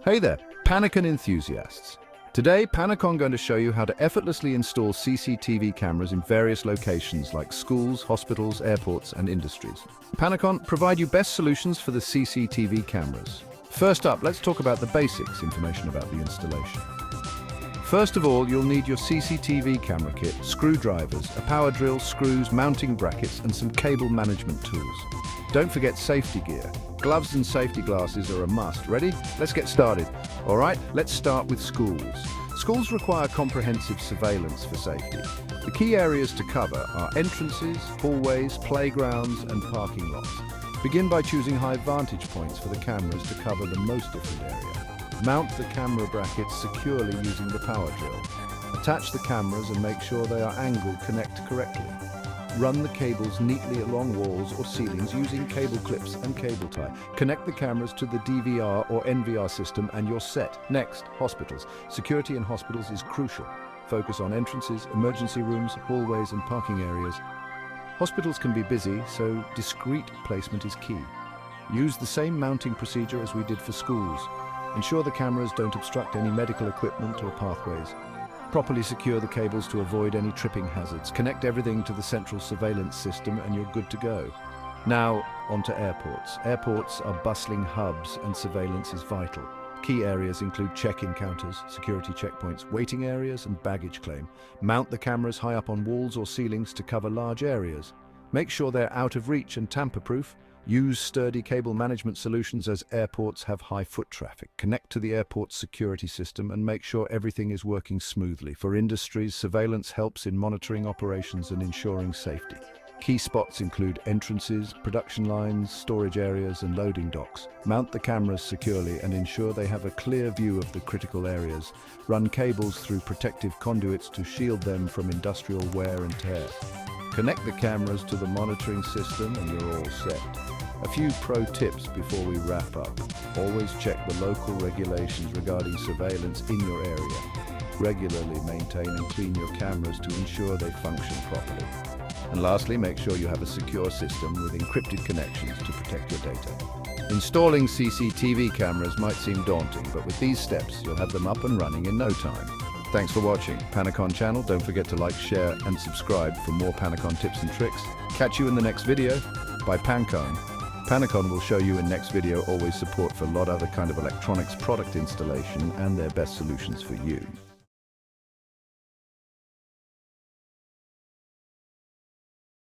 Hey there, Panacon enthusiasts. Today, Panacon going to show you how to effortlessly install CCTV cameras in various locations like schools, hospitals, airports, and industries. Panacon provide you best solutions for the CCTV cameras. First up, let's talk about the basics, information about the installation. First of all, you'll need your CCTV camera kit, screwdrivers, a power drill, screws, mounting brackets, and some cable management tools. Don't forget safety gear. Gloves and safety glasses are a must. Ready? Let's get started. All right, let's start with schools. Schools require comprehensive surveillance for safety. The key areas to cover are entrances, hallways, playgrounds, and parking lots. Begin by choosing high vantage points for the cameras to cover the most different area. Mount the camera brackets securely using the power drill. Attach the cameras and make sure they are angled connect correctly. Run the cables neatly along walls or ceilings using cable clips and cable tie. Connect the cameras to the DVR or NVR system and you're set. Next, hospitals. Security in hospitals is crucial. Focus on entrances, emergency rooms, hallways, and parking areas. Hospitals can be busy, so discreet placement is key. Use the same mounting procedure as we did for schools. Ensure the cameras don't obstruct any medical equipment or pathways. Properly secure the cables to avoid any tripping hazards. Connect everything to the central surveillance system and you're good to go. Now, on to airports. Airports are bustling hubs and surveillance is vital. Key areas include check-in counters, security checkpoints, waiting areas, and baggage claim. Mount the cameras high up on walls or ceilings to cover large areas. Make sure they're out of reach and tamper-proof. Use sturdy cable management solutions as airports have high foot traffic. Connect to the airport's security system and make sure everything is working smoothly. For industries, surveillance helps in monitoring operations and ensuring safety. Key spots include entrances, production lines, storage areas, and loading docks. Mount the cameras securely and ensure they have a clear view of the critical areas. Run cables through protective conduits to shield them from industrial wear and tear. Connect the cameras to the monitoring system and you're all set. A few pro tips before we wrap up. Always check the local regulations regarding surveillance in your area. Regularly maintain and clean your cameras to ensure they function properly. And lastly, make sure you have a secure system with encrypted connections to protect your data. Installing CCTV cameras might seem daunting, but with these steps, you'll have them up and running in no time. Thanks for watching Panacon channel. Don't forget to like, share, and subscribe for more Panacon tips and tricks. Catch you in the next video by Panacon. Panacon will show you in next video always support for a lot other kind of electronics product installation and their best solutions for you.